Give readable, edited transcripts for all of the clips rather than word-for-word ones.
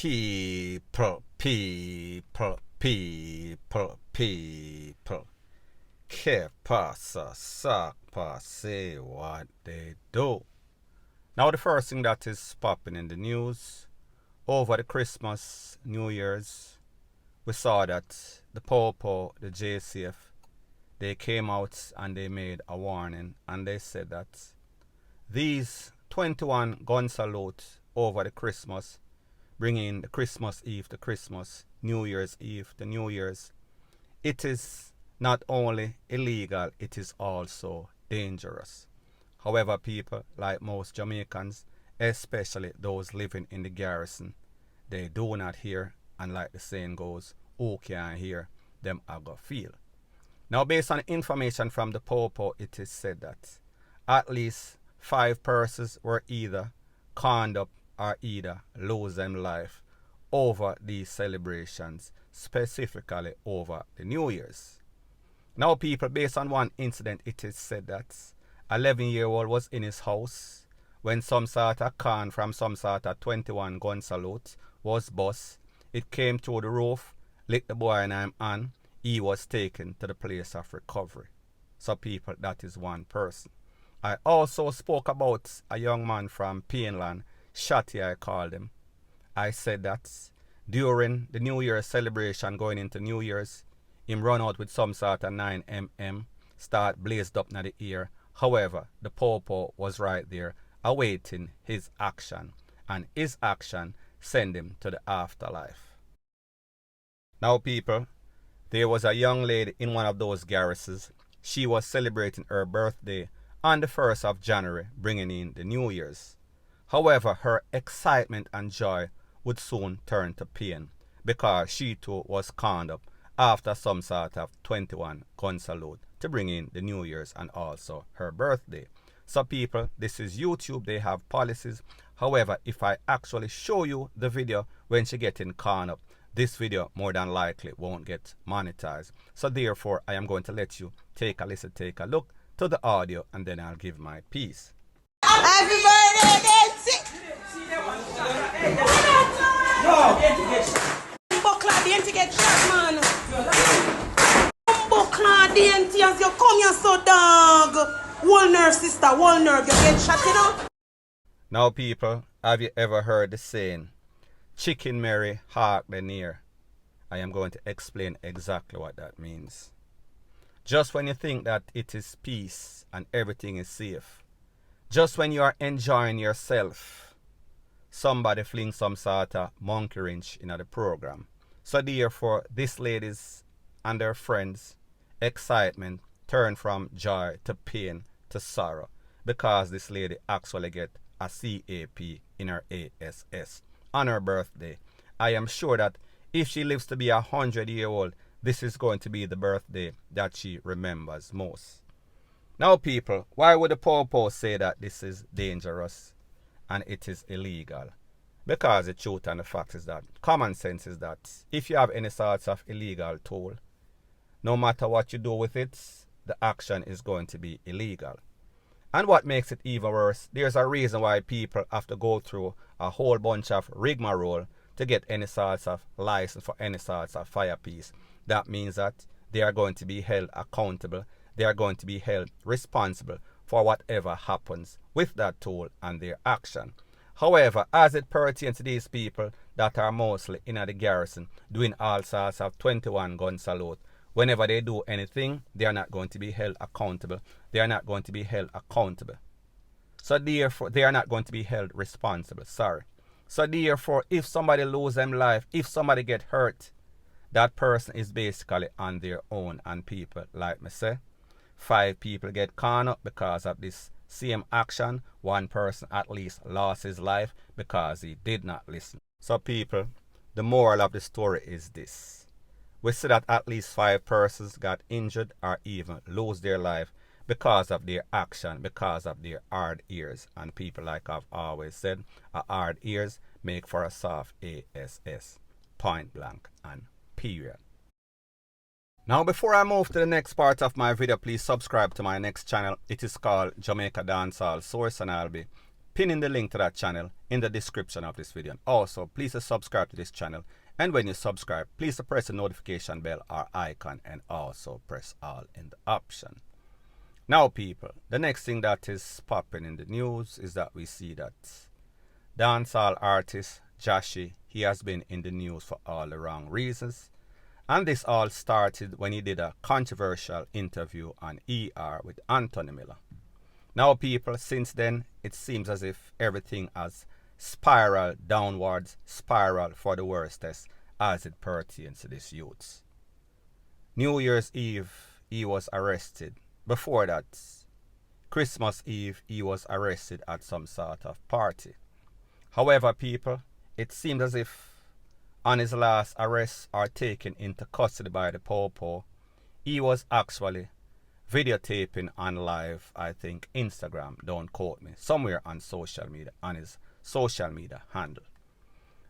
People. Que pasa, sac passe, what they do. Now the first thing that is popping in the news, over the Christmas, New Year's, we saw that the Popo, the JCF, they came out and they made a warning and they said that these 21 gun salute over the Christmas, bringing the Christmas Eve to Christmas, New Year's Eve to New Year's, it is not only illegal, it is also dangerous. However, people, like most Jamaicans, especially those living in the garrison, they do not hear, and like the saying goes, who can hear, them a go feel. Now, based on information from the Popo, it is said that at least 5 persons were either conned up or either lose them life over these celebrations, specifically over the New Year's. Now, people, based on one incident, it is said that 11-year-old was in his house when some sort of con from some sort of 21 gun salute was bust. It came through the roof, lit the boy name on. He was taken to the place of recovery. So, people, that is one person. I also spoke about a young man from Painland, H0T, I called him. I said that during the New Year's celebration going into New Year's, him run out with some sort of 9mm, start blazed up in the ear. However, the Popo was right there awaiting his action, and his action sent him to the afterlife. Now, people, there was a young lady in one of those garrisons. She was celebrating her birthday on the 1st of January, bringing in the New Year's. However, her excitement and joy would soon turn to pain because she too was conned up after some sort of 21 gun salute to bring in the New Year's and also her birthday. So, people, this is YouTube, they have policies. However, if I actually show you the video when she getting conned up, this video more than likely won't get monetized. So therefore, I am going to let you take a listen, take a look to the audio, and then I'll give my piece. Happy birthday, Dainty! Buckler, Dainty get shot, man. Buckler, Dainty, as you come here, so dog. Whole nerve, sister, whole nerve, you get shot, you know? Now, people, have you ever heard the saying, Chicken Mary, hark the near? I am going to explain exactly what that means. Just when you think that it is peace and everything is safe, just when you are enjoying yourself, somebody flings some sort of monkey wrench in the program. So therefore, this lady's and her friends' excitement turned from joy to pain to sorrow because this lady actually get a CAP in her ASS on her birthday. I am sure that if she lives to be 100-year-old, this is going to be the birthday that she remembers most. Now, people, why would the Popo say that this is dangerous and it is illegal? Because the truth and the fact is that common sense is that if you have any sorts of illegal tool, no matter what you do with it, the action is going to be illegal. And what makes it even worse, there's a reason why people have to go through a whole bunch of rigmarole to get any sorts of license for any sorts of fire piece. That means that they are going to be held accountable. They are going to be held responsible for whatever happens with that tool and their action. However, as it pertains to these people that are mostly in the garrison doing all sorts of 21 gun salute, whenever they do anything, they are not going to be held accountable. They are not going to be held accountable. So therefore, they are not going to be held responsible. So therefore, if somebody lose them life, if somebody get hurt, that person is basically on their own. And people, like me say, 5 people get caught up because of this same action. 1 person at least lost his life because he did not listen. So people, the moral of the story is this. We see that at least 5 persons got injured or even lose their life because of their action, because of their hard ears. And people, like I've always said, a hard ears make for a soft ASS. Point blank and period. Now, before I move to the next part of my video, please subscribe to my next channel. It is called Jamaica Dancehall Source, and I'll be pinning the link to that channel in the description of this video. And also, please subscribe to this channel. And when you subscribe, please press the notification bell or icon and also press all in the option. Now people, the next thing that is popping in the news is that we see that dancehall artist H0T, he has been in the news for all the wrong reasons. And this all started when he did a controversial interview on ER with Anthony Miller. Now people, since then, it seems as if everything has spiraled downwards, spiral for the worstest as it pertains to this youth. New Year's Eve, he was arrested. Before that, Christmas Eve, he was arrested at some sort of party. However, people, it seems as if on his last arrest or taken into custody by the Popo, he was actually videotaping on live, I think Instagram, don't quote me, somewhere on social media, on his social media handle.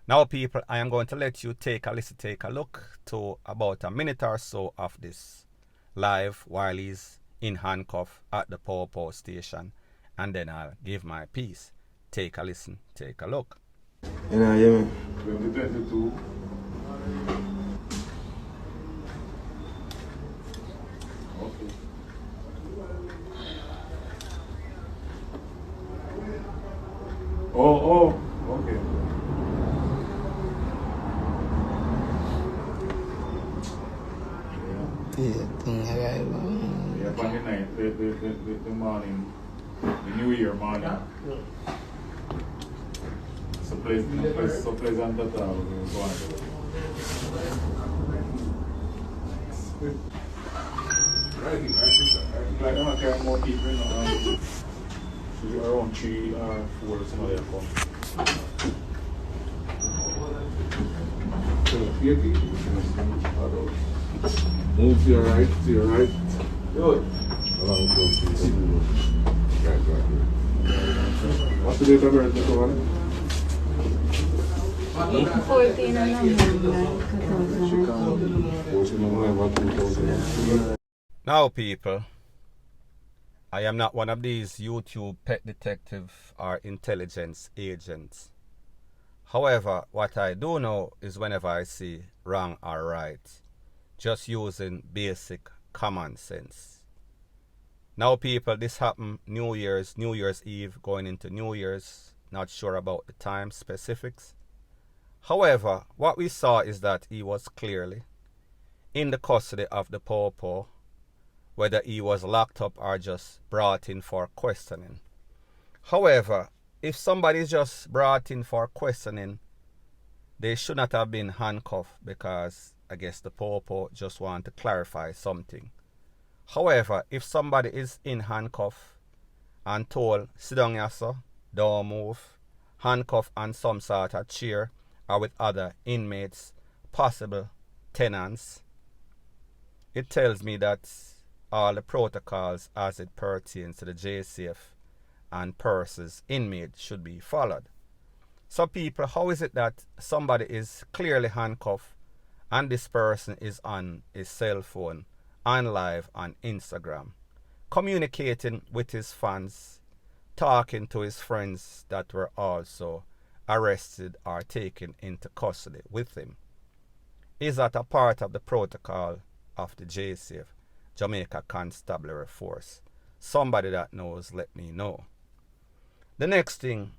Now people, I am going to let you take a look to about a minute or so of this live while he's in handcuff at the Popo station, and then I'll give my piece. Take a listen, take a look. You know, yeah, man. 2022. Okay. Oh, okay. Yeah, thing I got it. Yeah, Monday night, the morning, the New Year morning. So pleasant that I was going. I think like I'm carrying more people now. Around 3 or 4 somebody have come. So 4 people. Move to your right, to your right. Good. Along close to the right. What's the date of birth, Mr. Warren? 14 November 2000. Now people, I am not one of these YouTube pet detective or intelligence agents. However, what I do know is whenever I see wrong or right, just using basic common sense. Now people, this happened New Year's Eve going into New Year's, not sure about the time specifics. However, what we saw is that he was clearly in the custody of the Popo, whether he was locked up or just brought in for questioning. However, if somebody is just brought in for questioning, they should not have been handcuffed, because I guess the Popo just want to clarify something. However, if somebody is in handcuff and told, sit down here, sir, don't move, handcuff on some sort of chair or with other inmates, possible tenants, it tells me that all the protocols as it pertains to the JCF and purses inmates should be followed. So people, how is it that somebody is clearly handcuffed and this person is on his cell phone, on live on Instagram, communicating with his fans, talking to his friends that were also arrested or taken into custody with him? Is that a part of the protocol of the JCF, Jamaica Constabulary Force? Somebody that knows, let me know. The next thing,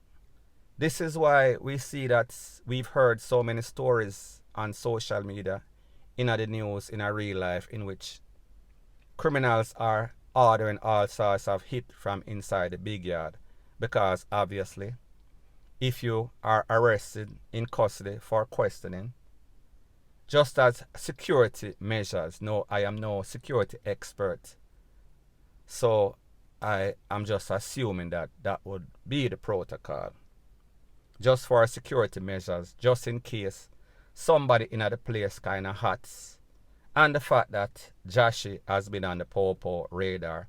this is why we see that we've heard so many stories on social media, in the news, in our real life, in which criminals are ordering all sorts of hit from inside the big yard, because obviously if you are arrested in custody for questioning, just as security measures, no, I am no security expert, so I am just assuming that that would be the protocol, just for security measures, just in case somebody in the place kind of hot. And the fact that H0T has been on the Popo radar,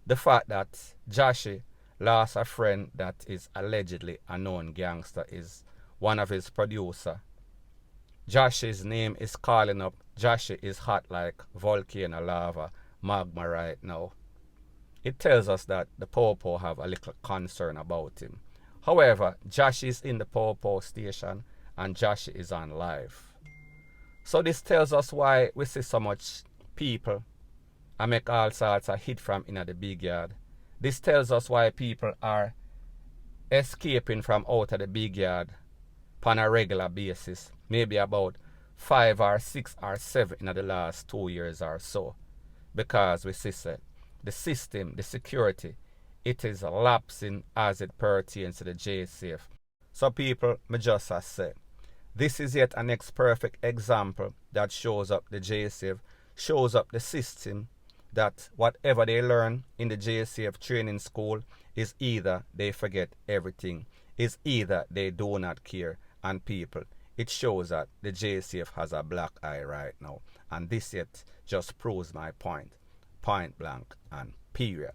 the fact that H0T lost a friend that is allegedly a known gangster, is one of his producer. H0T's name is calling up. H0T is hot like volcano lava, magma right now. It tells us that the Popo have a little concern about him. However, Josh is in the Popo station and Josh is on live. So this tells us why we see so much people and make all sorts of hit from in the big yard. This tells us why people are escaping from out of the big yard on a regular basis, maybe about 5 or 6 or 7 in the last 2 years or so. Because we see the system, the security, it is lapsing as it pertains to the JSAF. So people, me just as say, this is yet a next perfect example that shows up the JSAF, shows up the system that whatever they learn in the JSAF training school is either they forget everything, is either they do not care. And people, it shows that the JSAF has a black eye right now. And this yet just proves my point blank and period.